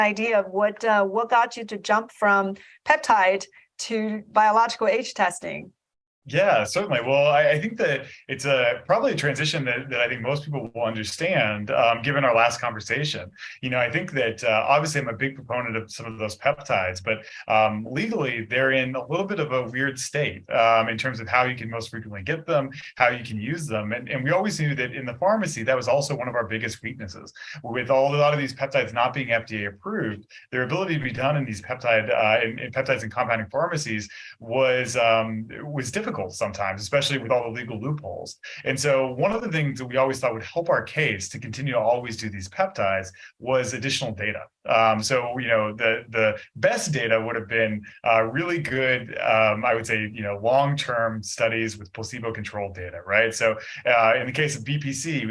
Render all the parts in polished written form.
idea of what got you to jump from peptide to biological age testing? Yeah, certainly. Well, I think that it's probably a transition that I think most people will understand, given our last conversation. I think that obviously I'm a big proponent of some of those peptides, but legally they're in a little bit of a weird state in terms of how you can most frequently get them, how you can use them. And we always knew that in the pharmacy, that was also one of our biggest weaknesses. With a lot of these peptides not being FDA approved, their ability to be done in these peptides and compounding pharmacies was difficult sometimes, especially with all the legal loopholes. And so one of the things that we always thought would help our case to continue to always do these peptides was additional data. The best data would have been really good, I would say, long-term studies with placebo-controlled data, right? So in the case of BPC,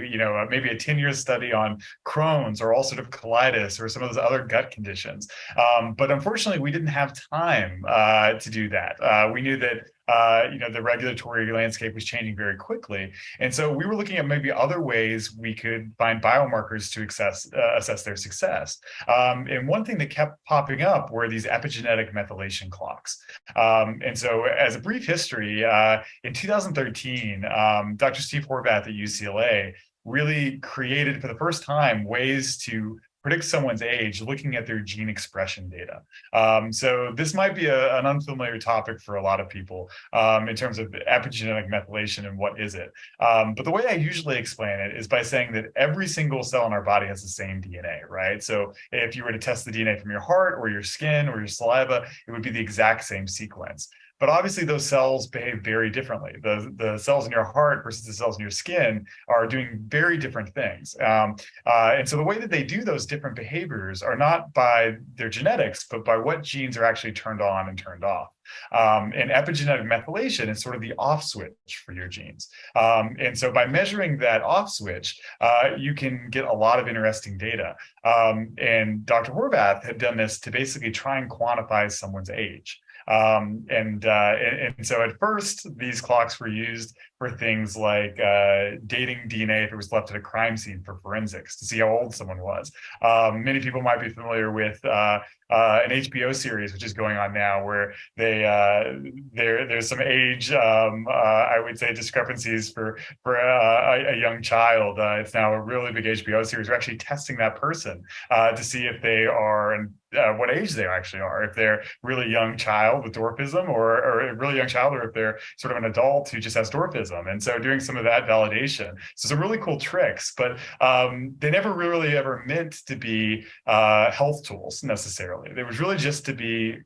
maybe a 10-year study on Crohn's or ulcerative colitis or some of those other gut conditions. But unfortunately, we didn't have time to do that. We knew that the regulatory landscape was changing very quickly. And so we were looking at maybe other ways we could find biomarkers to assess their success. And one thing that kept popping up were these epigenetic methylation clocks. And so as a brief history, in 2013, Dr. Steve Horvath at UCLA really created for the first time ways to predict someone's age looking at their gene expression data. So this might be an unfamiliar topic for a lot of people in terms of epigenetic methylation and what is it. But the way I usually explain it is by saying that every single cell in our body has the same DNA, right? So if you were to test the DNA from your heart or your skin or your saliva, it would be the exact same sequence. But obviously those cells behave very differently. The cells in your heart versus the cells in your skin are doing very different things. And so the way that they do those different behaviors are not by their genetics, but by what genes are actually turned on and turned off. And epigenetic methylation is sort of the off switch for your genes. And so by measuring that off switch, you can get a lot of interesting data. And Dr. Horvath had done this to basically try and quantify someone's age. And so at first, these clocks were used for things like dating DNA if it was left at a crime scene for forensics to see how old someone was. Many people might be familiar with an HBO series, which is going on now, where there's some age, I would say, discrepancies for a young child. It's now a really big HBO series. We're actually testing that person to see if they are and what age they actually are, if they're really young child with dwarfism or a really young child, or if they're sort of an adult who just has dwarfism. And so doing some of that validation. So some really cool tricks, but they never really ever meant to be health tools necessarily. It was really just to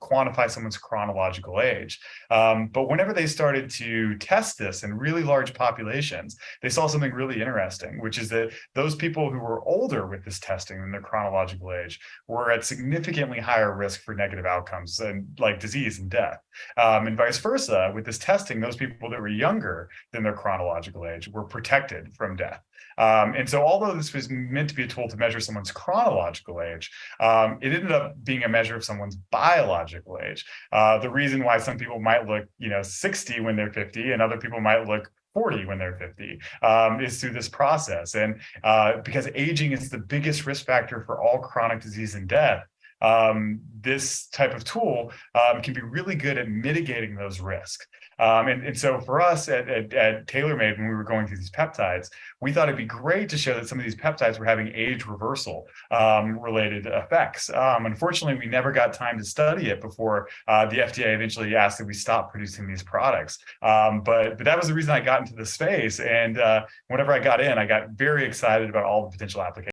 quantify someone's chronological age. But whenever they started to test this in really large populations, they saw something really interesting, which is that those people who were older with this testing than their chronological age were at significantly higher risk for negative outcomes and like disease and death. And vice versa, with this testing, those people that were younger than their chronological age were protected from death. And so although this was meant to be a tool to measure someone's chronological age, it ended up being a measure of someone's biological age. The reason why some people might look, 60 when they're 50 and other people might look 40 when they're 50 is through this process. And because aging is the biggest risk factor for all chronic disease and death, this type of tool can be really good at mitigating those risks. And so for us at TaylorMade, when we were going through these peptides, we thought it'd be great to show that some of these peptides were having age reversal related effects. Unfortunately, we never got time to study it before the FDA eventually asked that we stop producing these products. But that was the reason I got into the space. And whenever I got in, I got very excited about all the potential applications.